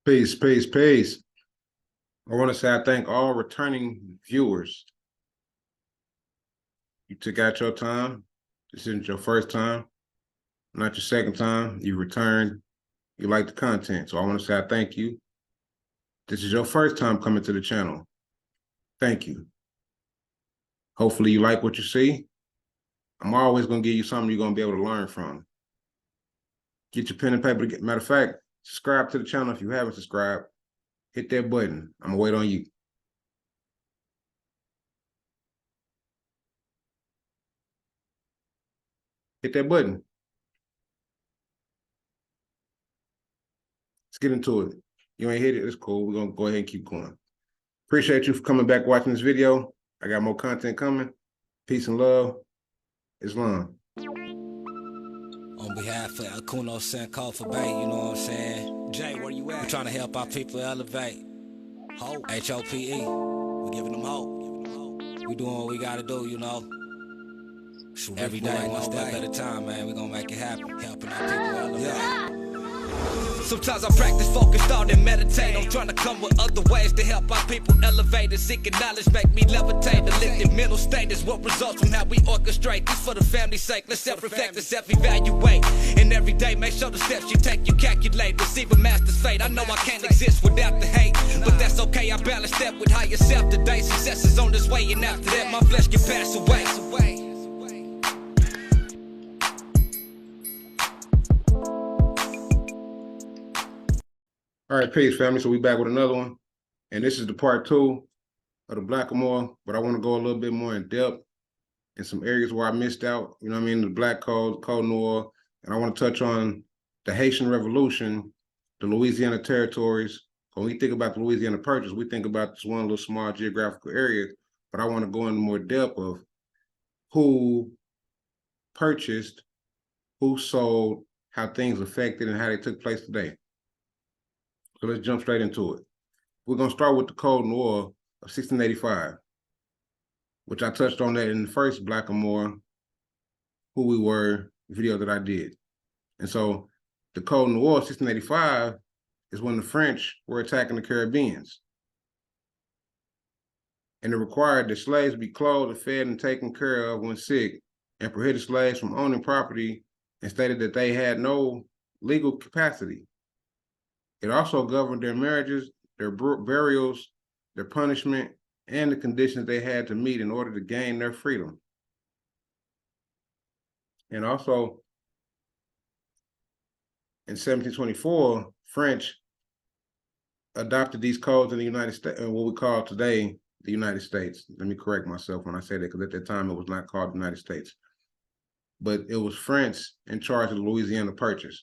Peace, peace, peace. I want to say I thank all returning viewers. You took out your time. This isn't your first time, not your second time. You returned. You like the content. So I want to say I thank you. This is your first time coming to the channel. Thank you. Hopefully you like what you see. I'm always going to give you something you're going to be able to learn from. Get your pen and paper. Matter of fact, subscribe to the channel if you haven't subscribed. Hit that button. I'm going to wait on you. Hit that button. Let's get into it. You ain't hit it, it's cool. We're going to go ahead and keep going. Appreciate you for coming back watching this video. I got more content coming. Peace and love. Islam. On behalf of Akuno Sankofa Bay, you know what I'm saying? Jay, where you at? We're trying to help our people elevate. Hope. H-O-P-E. We're giving them hope. We doing what we gotta do, you know? Every day, one step at a time, man. We're gonna make it happen. Helping our people elevate. Yeah. Sometimes I practice focus, thought, and meditate. I'm trying to come with other ways to help our people elevate and seeking knowledge, make me levitate. The lifted mental state is what results from how we orchestrate. This for the family's sake. Let's self-reflect and self-evaluate. And every day, make sure the steps you take, you calculate. Receive a master's fate. I know I can't exist without the hate, but that's okay. I balance that with higher self today. Success is on this way, and after that, my flesh can pass away. All right, peace, family. So we back with another one. And this is the part 2 of the black-a-Moor, but I want to go a little bit more in depth in some areas where I missed out. You know what I mean? The Black Code, Code Noir, and I want to touch on the Haitian Revolution, the Louisiana Territories. When we think about the Louisiana Purchase, we think about this one little small geographical area, but I want to go into more depth of who purchased, who sold, how things affected, and how they took place today. So let's jump straight into it. We're going to start with the Code Noir of 1685, which I touched on that in the first Black-a-Moor, Who We Were video that I did. And so the Code Noir of 1685 is when the French were attacking the Caribbeans. And it required that slaves be clothed and fed and taken care of when sick, and prohibited slaves from owning property, and stated that they had no legal capacity. It also governed their marriages, their burials, their punishment, and the conditions they had to meet in order to gain their freedom. And also, in 1724, French adopted these codes in the United States, what we call today the United States. Let me correct myself when I say that, because at that time it was not called the United States. But it was France in charge of the Louisiana Purchase.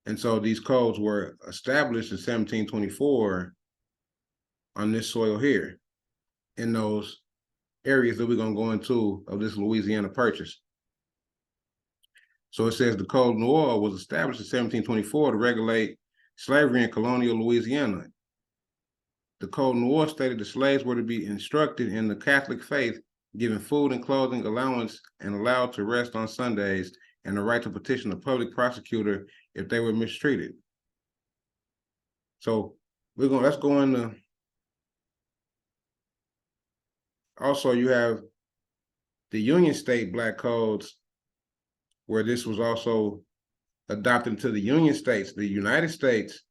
And so these codes were established in 1724 on this soil here, in those areas that we're going to go into of this Louisiana Purchase. So it says the Code Noir was established in 1724 to regulate slavery in colonial Louisiana. The Code Noir stated the slaves were to be instructed in the Catholic faith, given food and clothing allowance, and allowed to rest on Sundays, and the right to petition a public prosecutor if they were mistreated. So let's go into, also you have the Union State Black Codes, where this was also adopted to the Union States, the United States,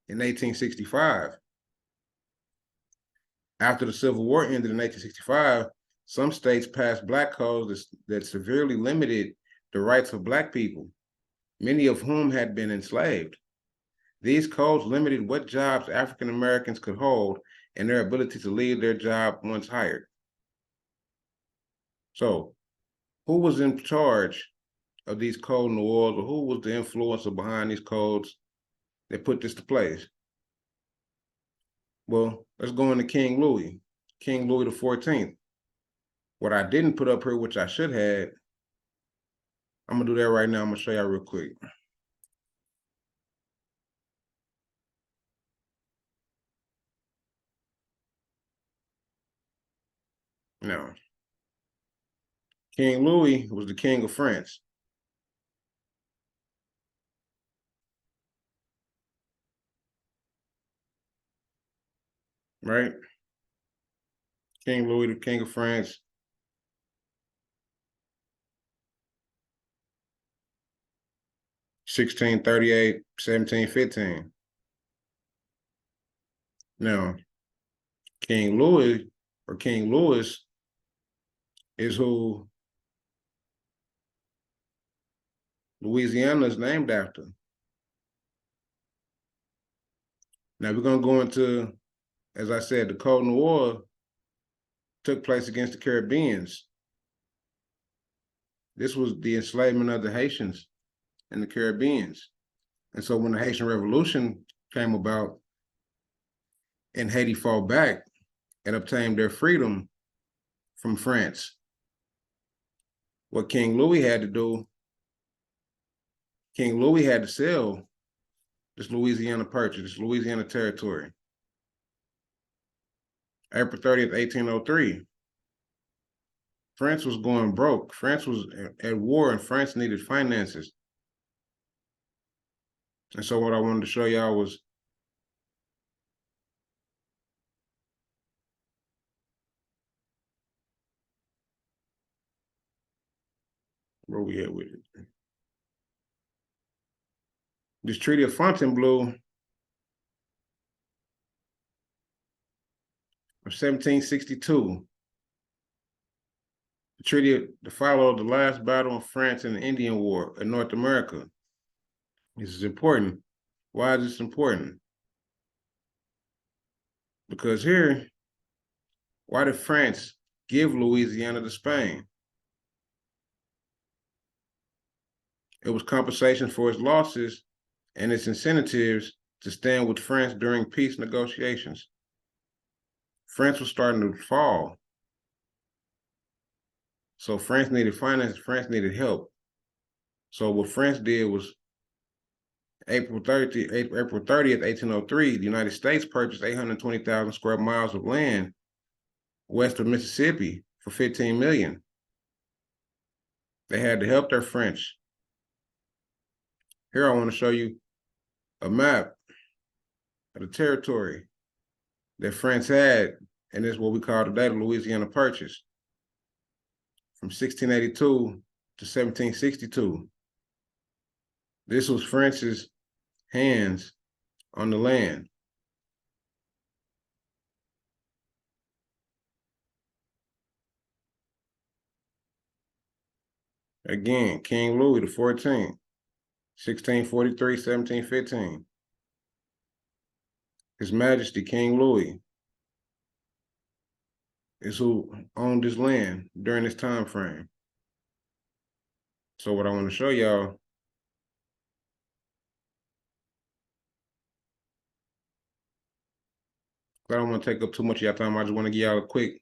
in 1865. After the Civil War ended in 1865, some states passed Black codes that severely limited the rights of Black people, many of whom had been enslaved. These codes limited what jobs African Americans could hold and their ability to leave their job once hired. So, who was in charge of these Code Noirs, or who was the influencer behind these codes that put this to place? Well, let's go into King Louis the XIV. What I didn't put up here, which I should have, I'm gonna do that right now. I'm gonna show y'all real quick. Now, King Louis was the king of France. right? King Louis, the King of France. (1638, 1715). Now, King Louis or King Louis is who Louisiana is named after. Now we're gonna go into, as I said, the Code Noir took place against the Caribbeans. This was the enslavement of the Haitians and the Caribbeans. And so when the Haitian Revolution came about and Haiti fought back and obtained their freedom from France, what King Louis had to do, King Louis had to sell this Louisiana Purchase, this Louisiana Territory. April 30th, 1803. France was going broke. France was at war and France needed finances. And so what I wanted to show y'all was where we at with it. This Treaty of Fontainebleau of 1762. The treaty followed the last battle of France in the Indian War in North America. This is important. Why is this important? Because here, why did France give Louisiana to Spain? It was compensation for its losses and its incentives to stand with France during peace negotiations. France was starting to fall. So France needed finance, France needed help. So what France did was April 30th, 1803, the United States purchased 820,000 square miles of land west of Mississippi for $15 million. They had to help their French. Here I want to show you a map of the territory that France had, and this is what we call today the Louisiana Purchase, from 1682 to 1762. This was France's hands on the land. Again, King Louis the XIV, 1643, 1715. His Majesty King Louis is who owned this land during this time frame. So what I want to show y'all, I don't want to take up too much of y'all time. I just want to give y'all a quick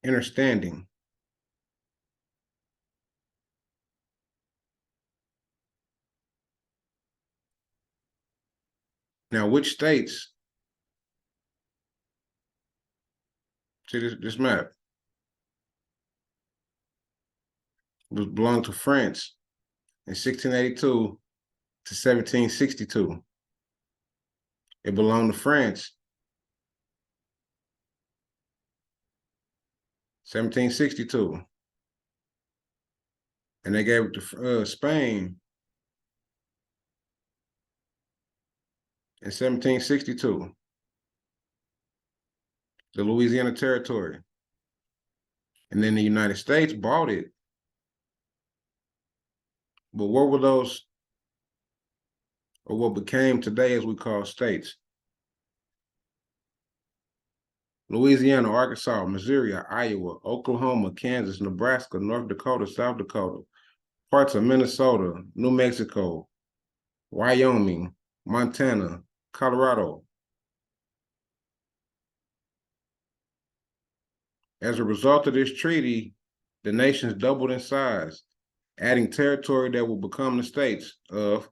understanding. Now, which states, see this map, belonged to France in 1682 to 1762. It belonged to France 1762. And they gave it to Spain in 1762. The Louisiana Territory. And then the United States bought it. But what were those, or what became today as we call states? Louisiana, Arkansas, Missouri, Iowa, Oklahoma, Kansas, Nebraska, North Dakota, South Dakota, parts of Minnesota, New Mexico, Wyoming, Montana, Colorado. As a result of this treaty, the nations doubled in size, adding territory that will become the states of,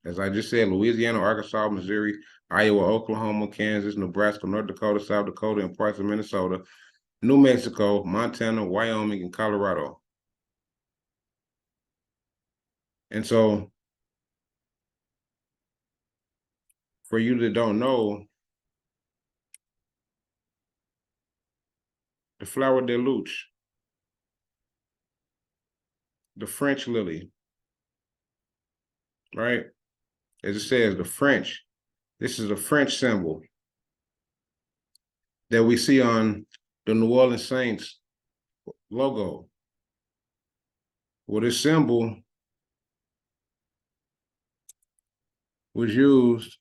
as I just said, Louisiana, Arkansas, Missouri, Iowa, Oklahoma, Kansas, Nebraska, North Dakota, South Dakota, and parts of Minnesota, New Mexico, Montana, Wyoming, and Colorado. And so, for you that don't know, the flower de luce, the French lily, right? As it says, the French. This is a French symbol that we see on the New Orleans Saints logo. Well, this symbol was used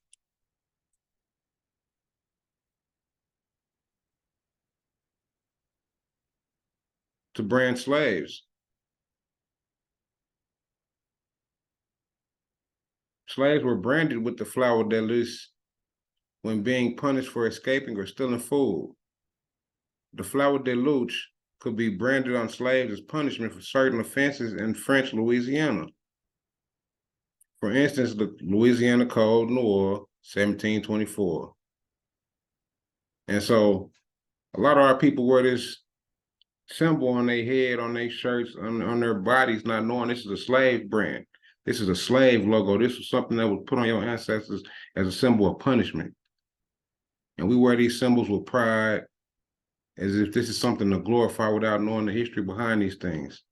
to brand slaves. Slaves were branded with the flower de luce when being punished for escaping or stealing food. The flower de luce could be branded on slaves as punishment for certain offenses in French Louisiana. For instance, the Louisiana Code Noir, 1724. And so a lot of our people wear this symbol on their head, on their shirts, on their bodies, not knowing this is a slave brand. This is a slave logo. This was something that was put on your ancestors as a symbol of punishment. And we wear these symbols with pride, as if this is something to glorify without knowing the history behind these things.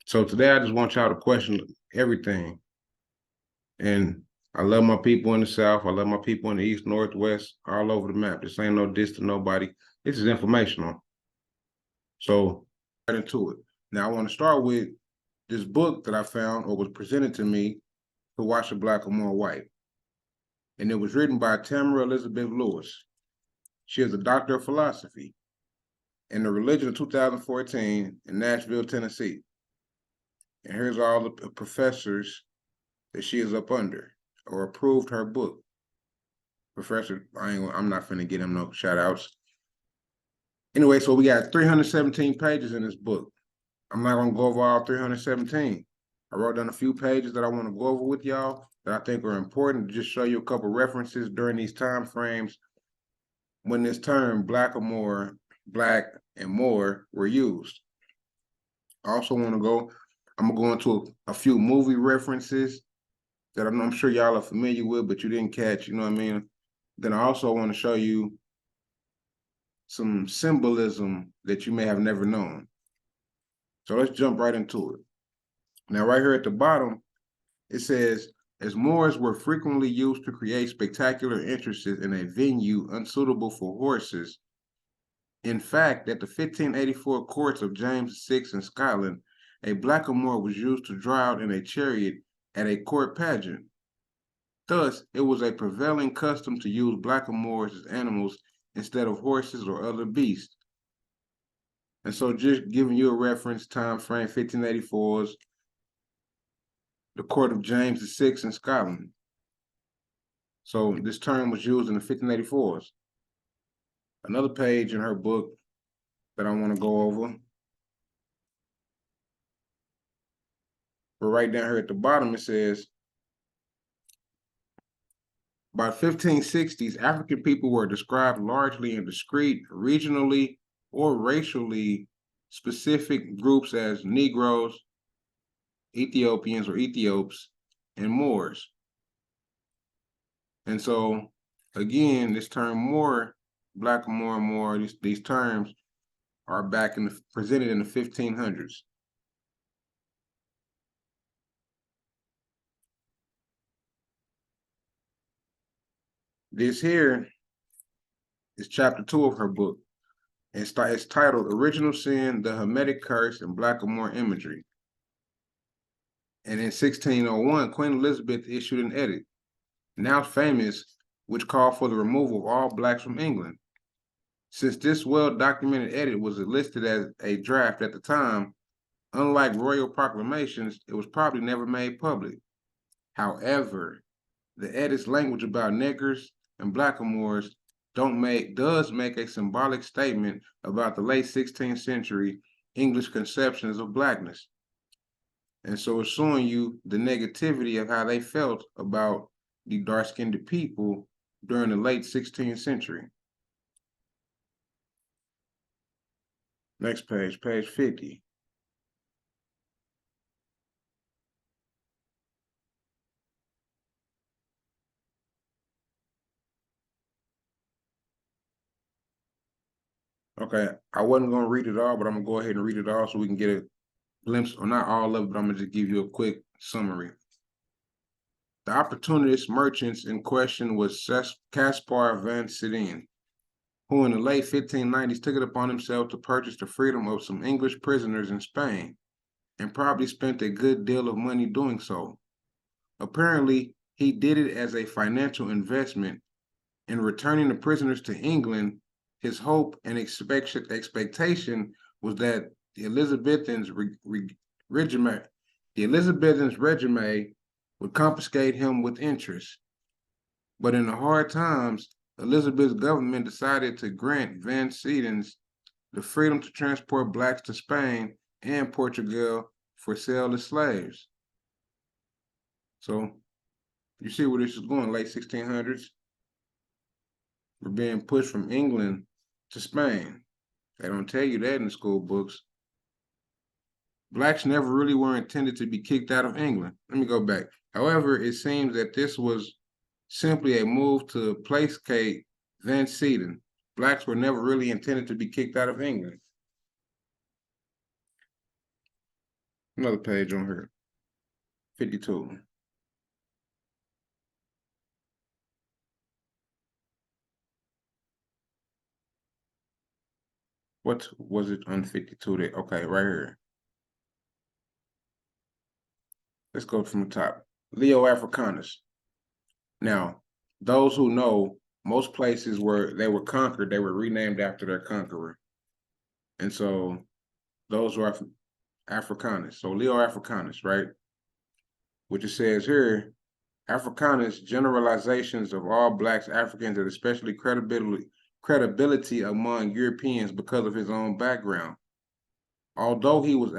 So today I just want y'all to question everything. And I love my people in the South. I love my people in the East, North, West, all over the map. This ain't no diss to nobody. This is informational. So right into it. Now I want to start with this book that I found or was presented to me to watch a black-a-Moor white. And it was written by Tamara Elizabeth Lewis. She is a doctor of philosophy in the religion of 2014 in Nashville, Tennessee. And here's all the professors that she is up under or approved her book. Professor, I'm not finna get him no shout outs. Anyway, so we got 317 pages in this book. I'm not gonna go over all 317. I wrote down a few pages that I want to go over with y'all that I think are important to just show you a couple references during these time frames when this term black-a-Moor, black and Moor were used. I also want to I'm gonna go into a few movie references that I'm sure y'all are familiar with, but you didn't catch, you know what I mean? Then I also want to show you some symbolism that you may have never known. So let's jump right into it. Now, right here at the bottom, it says, as Moors were frequently used to create spectacular entrances in a venue unsuitable for horses. In fact, at the 1584 courts of James VI in Scotland, a black-a-Moor was used to draw out in a chariot at a court pageant. Thus, it was a prevailing custom to use black-a-Moors as animals instead of horses or other beasts. And so just giving you a reference, time frame 1584's the court of James VI in Scotland. So this term was used in the 1584s. Another page in her book that I want to go over. But right down here at the bottom, it says, by 1560s, African people were described largely in discrete, regionally, or racially specific groups as Negroes, Ethiopians or Ethiops, and Moors. And so, again, this term Moor, black-a-Moor, Moor, these terms are back presented in the 1500s. This here is chapter 2 of her book. It's titled Original Sin, the Hermetic Curse, and Black-a-Moor Imagery. And in 1601, Queen Elizabeth issued an edict, now famous, which called for the removal of all blacks from England. Since this well-documented edit was listed as a draft at the time, unlike royal proclamations, it was probably never made public. However, the edit's language about niggers and black-a-Moors does make a symbolic statement about the late 16th century English conceptions of blackness. And so it's showing you the negativity of how they felt about the dark-skinned people during the late 16th century. Next page, page 50. Okay, I wasn't gonna read it all, but I'm gonna go ahead and read it all so we can get a glimpse, or not all of it, but I'm gonna just give you a quick summary. The opportunist merchants in question was Caspar van Sidene, who in the late 1590s took it upon himself to purchase the freedom of some English prisoners in Spain, and probably spent a good deal of money doing so. Apparently, he did it as a financial investment. In returning the prisoners to England, his hope and expectation was that the Elizabethans regime would confiscate him with interest. But in the hard times, Elizabeth's government decided to grant Van Siedens the freedom to transport blacks to Spain and Portugal for sale as slaves. So you see where this is going, late 1600s. We're being pushed from England to Spain. They don't tell you that in the school books. Blacks never really were intended to be kicked out of England. Let me go back. However, it seems that this was simply a move to placate Van Sieden. Blacks were never really intended to be kicked out of England. Another page on here. 52. What was it on 52? That, okay, right here. Let's go from the top. Leo Africanus. Now, those who know, most places where they were conquered, they were renamed after their conqueror. And so those were Africanus. So Leo Africanus, right? Which it says here, Africanus, generalizations of all Blacks, Africans, and especially credibility among Europeans because of his own background. Although he was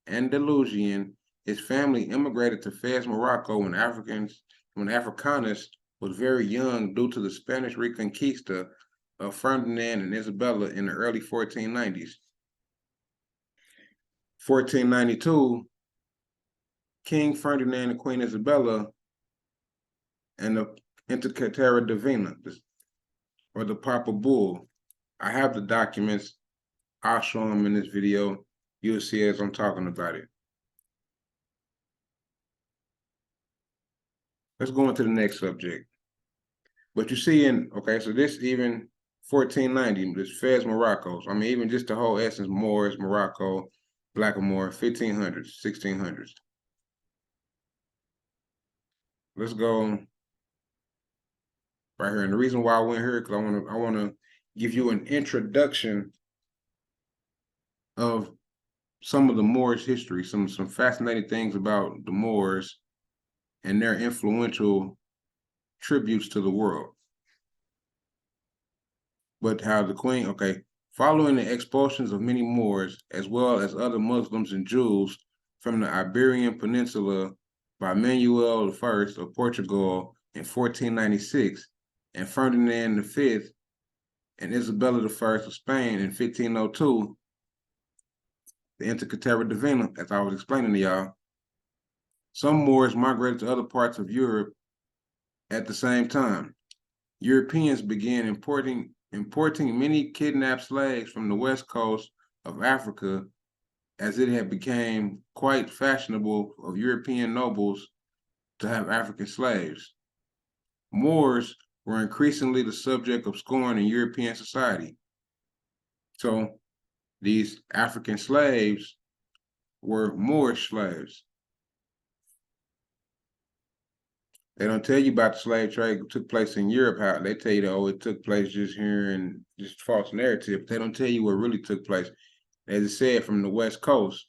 Andalusian, his family immigrated to Fez, Morocco when Africanus was very young due to the Spanish Reconquista of Ferdinand and Isabella in the early 1490s. 1492, King Ferdinand and Queen Isabella and the Intercartera Divina, or the Papa Bull. I have the documents. I'll show them in this video. You'll see as I'm talking about it. Let's go into the next subject. But you see okay, so this even 1490, this Fez, Morocco. I mean, even just the whole essence, Moors, Morocco, black-a-Moor, 1500s, 1600s. Let's go right here. And the reason why I went here, because I want to give you an introduction of some of the Moorish history, some fascinating things about the Moors and their influential tributes to the world. But how the Queen, okay, following the expulsions of many Moors, as well as other Muslims and Jews from the Iberian Peninsula by Manuel I of Portugal in 1496, and Ferdinand V and Isabella I of Spain in 1502, the Intercartera Divina, as I was explaining to y'all, some Moors migrated to other parts of Europe at the same time. Europeans began importing many kidnapped slaves from the west coast of Africa, as it had become quite fashionable of European nobles to have African slaves. Moors were increasingly the subject of scorn in European society. So these African slaves were Moorish slaves. They don't tell you about the slave trade that took place in Europe. How they tell you that, oh, it took place just here and just false narrative. But they don't tell you what really took place. As it said, from the West Coast.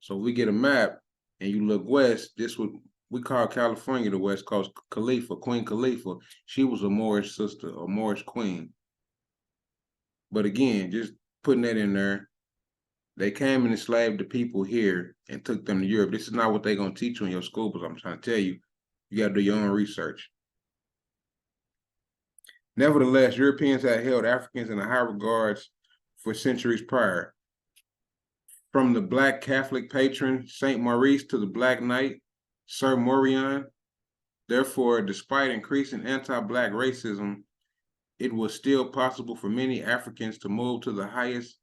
So we get a map and you look west, this would we call California the West Coast. Queen Khalifa, she was a Moorish sister, a Moorish queen. But again, just putting that in there, they came and enslaved the people here and took them to Europe. This is not what they're going to teach you in your school, but I'm trying to tell you, you got to do your own research. Nevertheless, Europeans had held Africans in high regards for centuries prior. From the Black Catholic patron, Saint Maurice, to the Black Knight, Sir Morion. Therefore, despite increasing anti-Black racism it was still possible for many Africans to move to the highest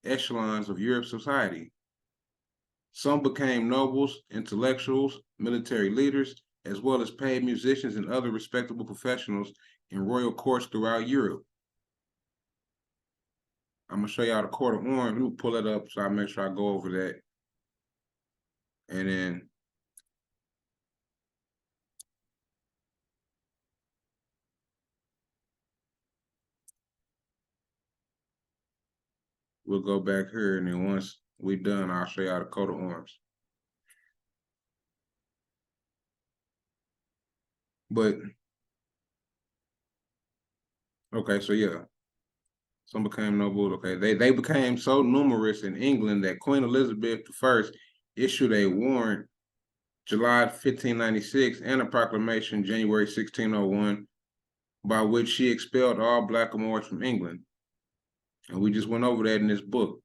echelons of Europe's society. Some became nobles, intellectuals, military leaders, as well as paid musicians and other respectable professionals in royal courts throughout Europe. I'm gonna show y'all the coat of arms. Let me pull it up so I make sure I go over that. And then we'll go back here, and then once we're done, I'll show y'all the coat of arms. But okay, so yeah, some became noble. Okay, they became so numerous in England that Queen Elizabeth I issued a warrant July 1596 and a proclamation January 1601 by which she expelled all black-a-Moors from England. And we just went over that in this book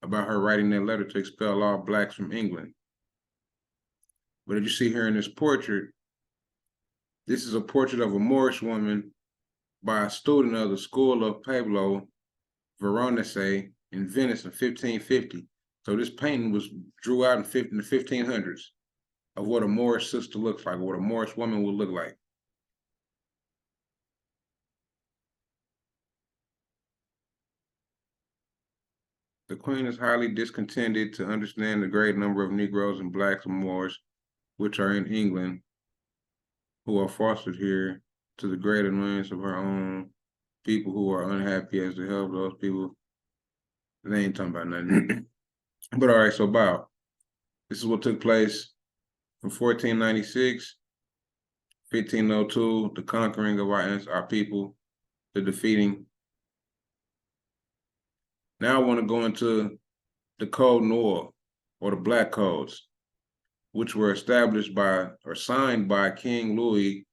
about her writing that letter to expel all blacks from England. But as you see here in this portrait, this is a portrait of a Moorish woman by a student of the school of Pablo Veronese in Venice in 1550. So this painting was drew out in the 1500s of what a Moorish sister looks like, what a Moorish woman would look like. The Queen is highly discontented to understand the great number of Negroes and blacks and Moors, which are in England, who are fostered here, to the great annoyance of her own people who are unhappy as to help those people. They ain't talking about nothing. But all right, so Bow, this is what took place from 1496, 1502, the conquering of our people, the defeating. Now I want to go into the Code Noir, or the Black Codes, which were established by or signed by King Louis,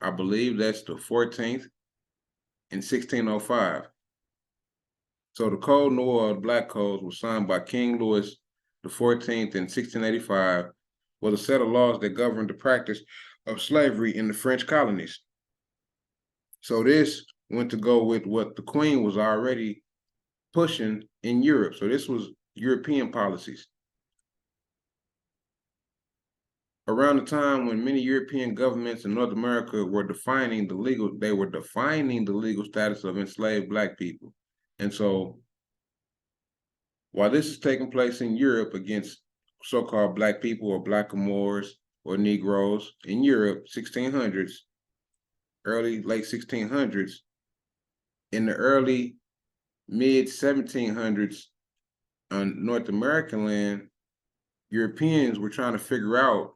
I believe that's the 14th, in 1605. So the Code Noir, Black Codes, was signed by King Louis the 14th in 1685, was a set of laws that governed the practice of slavery in the French colonies. So this went to go with what the Queen was already pushing in Europe. So this was European policies. Around the time when many European governments in North America were defining the legal status of enslaved Black people. And so while this is taking place in Europe against so-called Black people or black-a-Moors or Negroes in Europe, 1600s, late 1600s, in the early mid 1700s on North American land, Europeans were trying to figure out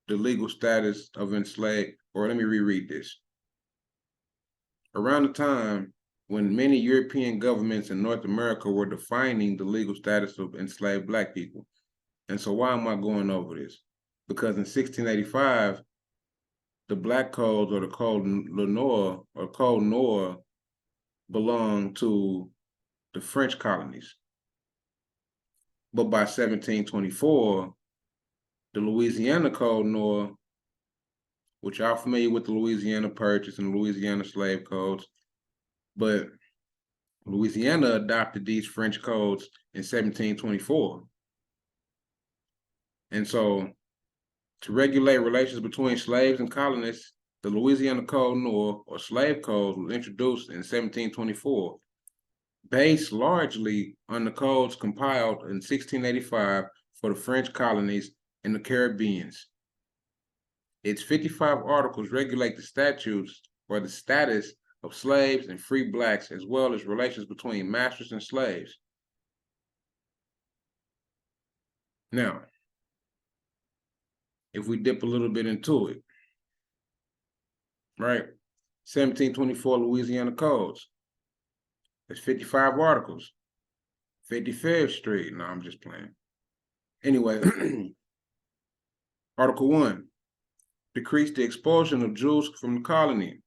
the legal status of enslaved, or let me reread this. Around the time when many European governments in North America were defining the legal status of enslaved Black people. And so why am I going over this? Because in 1685, the Black Codes, or the Code Noir, or Code Noir, belonged to the French colonies. But by 1724, the Louisiana Code Noir, which y'all familiar with the Louisiana Purchase and Louisiana Slave Codes, but Louisiana adopted these French codes in 1724. And so to regulate relations between slaves and colonists, the Louisiana Code Noir, or slave codes, was introduced in 1724, based largely on the codes compiled in 1685 for the French colonies in the Caribbean. Its 55 articles regulate the statutes or the status of slaves and free Blacks, as well as relations between masters and slaves. Now, if we dip a little bit into it, right? 1724 Louisiana Codes. There's 55 articles. 55th Street. No, I'm just playing. Anyway, Article 1, decrease the expulsion of Jews from the colony.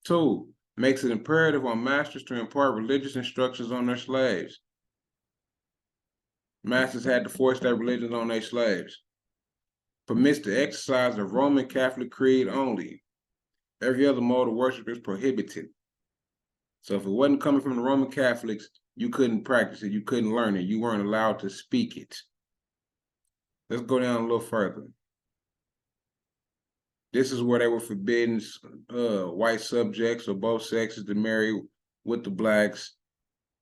2, makes it imperative on masters to impart religious instructions on their slaves. Masters had to force their religions on their slaves. Permits the exercise of Roman Catholic creed only. Every other mode of worship is prohibited. So if it wasn't coming from the Roman Catholics, you couldn't practice it. You couldn't learn it. You weren't allowed to speak it. Let's go down a little further. This is where they were forbidding white subjects of both sexes to marry with the blacks.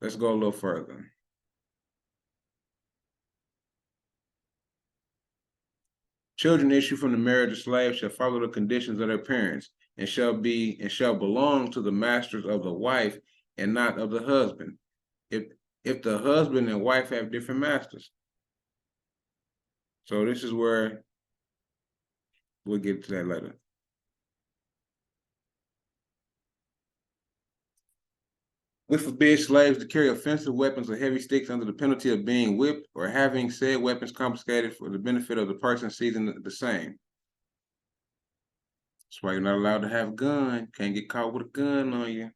Let's go a little further. Children issued from the marriage of slaves shall follow the conditions of their parents, and shall belong to the masters of the wife and not of the husband. If the husband and wife have different masters. So this is where we'll get to that later. We forbid slaves to carry offensive weapons or heavy sticks under the penalty of being whipped or having said weapons confiscated for the benefit of the person seizing the same. That's why you're not allowed to have a gun. Can't get caught with a gun on you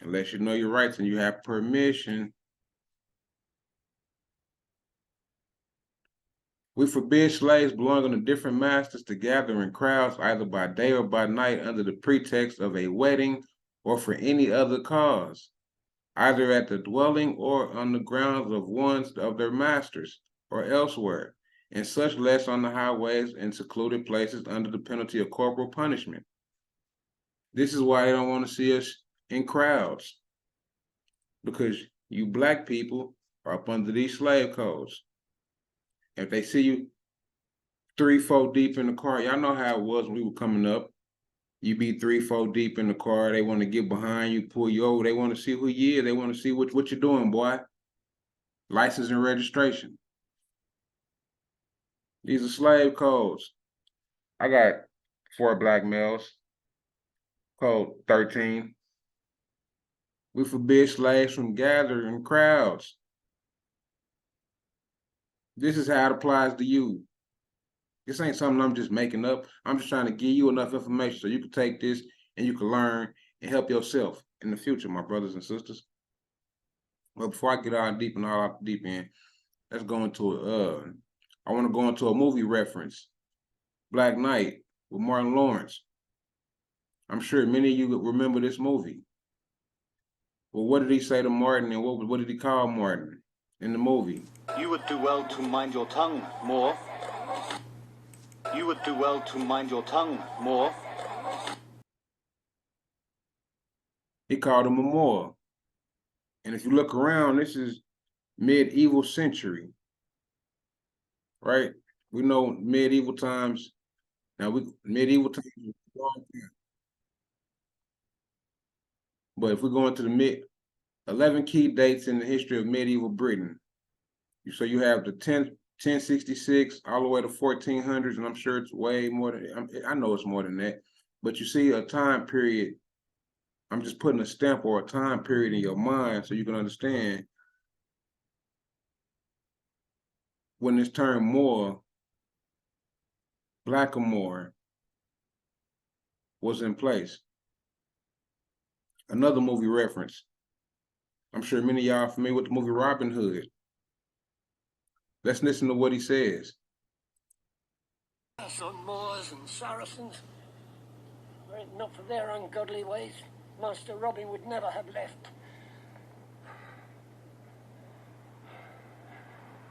unless you know your rights and you have permission. We forbid slaves belonging to different masters to gather in crowds either by day or by night under the pretext of a wedding or for any other cause, either at the dwelling or on the grounds of one of their masters or elsewhere, and such less on the highways and secluded places under the penalty of corporal punishment. This is why they don't want to see us in crowds, because you black people are up under these slave codes. If they see you 3-4 deep in the car, y'all know how it was when we were coming up. You be 3-4 deep in the car, they want to get behind you, pull you over, they want to see who you is, they want to see what you're doing, boy. License and registration. These are slave codes. I got 4 black males. Code 13. We forbid slaves from gathering crowds. This is how it applies to you. This ain't something I'm just making up. I'm just trying to give you enough information so you can take this and you can learn and help yourself in the future, my brothers and sisters. But before I get all deep and all out the deep end, let's go into I want to go into a movie reference. Black Knight with Martin Lawrence. I'm sure many of you remember this movie. Well, what did he say to Martin, and what did he call Martin in the movie? You would do well to mind your tongue, Moor. You would do well to mind your tongue, Moor. He called him a Moor. And if you look around, this is medieval century, right? We know medieval times. Now, medieval times is a long time. But if we go into the 11 key dates in the history of medieval Britain. So you have the 1066 all the way to 1400s, and I'm sure it's way more than, I know it's more than that. But you see a time period, I'm just putting a stamp or a time period in your mind so you can understand when this term Moor, black-a-Moor, was in place. Another movie reference. I'm sure many of y'all are familiar with the movie Robin Hood. Let's listen to what he says. On Moors and Saracens, were it not for their ungodly ways, Master Robin would never have left.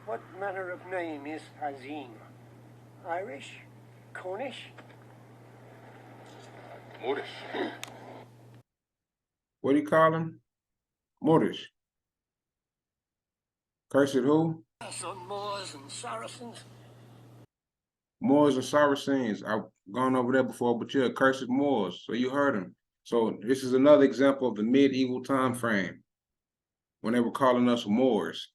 What manner of name is Azim? Irish? Cornish? Moorish. What do you call him? Moorish. Cursed who? On Moors and Saracens. Moors and Saracens. I've gone over there before, but yeah, cursed Moors. So you heard him. So this is another example of the medieval time frame when they were calling us Moors.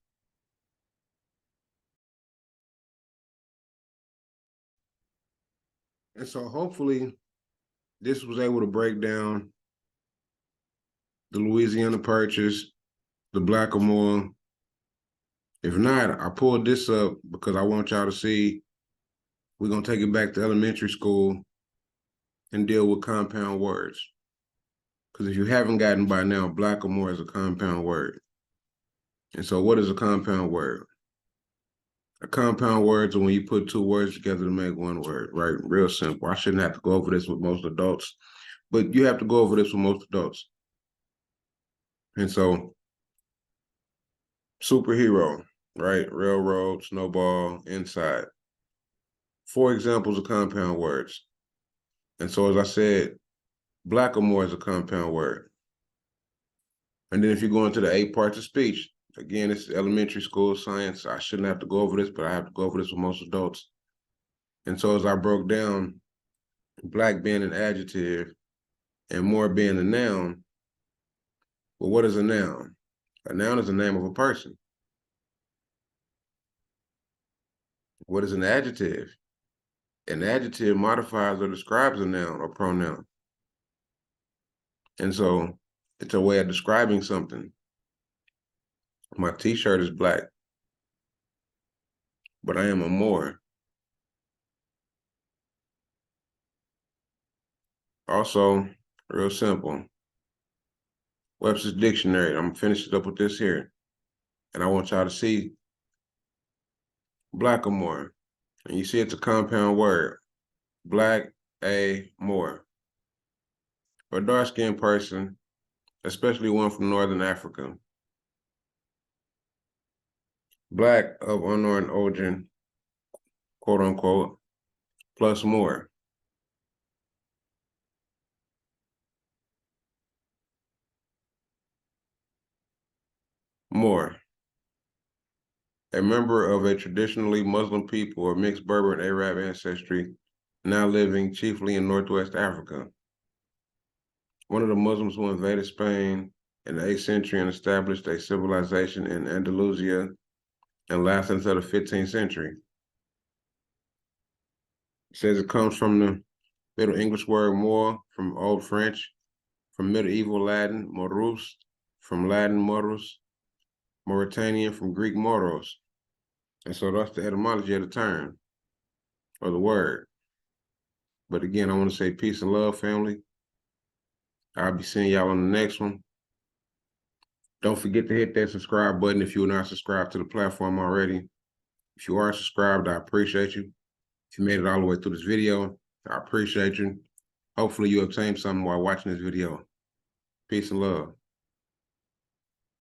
And so hopefully this was able to break down the Louisiana Purchase, the black-a-Moor. If not, I pulled this up because I want y'all to see we're going to take it back to elementary school and deal with compound words. Because if you haven't gotten by now, black-a-Moor is a compound word. And so what is a compound word? A compound word is when you put 2 words together to make 1 word, right? Real simple. I shouldn't have to go over this with most adults, but you have to go over this with most adults. And so, superhero, right? Railroad, snowball, inside. 4 examples of compound words. And so, as I said, black-a-Moor is a compound word. And then if you go into the 8 parts of speech, again, it's elementary school science. I shouldn't have to go over this, but I have to go over this with most adults. And so as I broke down black being an adjective and Moor being a noun, well, what is a noun? A noun is the name of a person. What is an adjective? An adjective modifies or describes a noun or pronoun. And so it's a way of describing something. My t-shirt is black, but I am a Moor. Also, real simple. Webster's Dictionary. I'm gonna finish it up with this here. And I want y'all to see black-a-Moor. And you see it's a compound word. Black-a-Moor. For a dark-skinned person, especially one from Northern Africa. Black of unknown origin, quote unquote, plus Moor. Moor. A member of a traditionally Muslim people of mixed Berber and Arab ancestry, now living chiefly in Northwest Africa. One of the Muslims who invaded Spain in the 8th century and established a civilization in Andalusia and lasted until the 15th century. It says it comes from the Middle English word Moor, from Old French, from medieval Latin, morus, from Latin morus, Mauritanian, from Greek moros. And so that's the etymology of the term, or the word. But again, I want to say peace and love, family. I'll be seeing y'all on the next one. Don't forget to hit that subscribe button if you're not subscribed to the platform already. If you are subscribed, I appreciate you. If you made it all the way through this video, I appreciate you. Hopefully you obtained something while watching this video. Peace and love.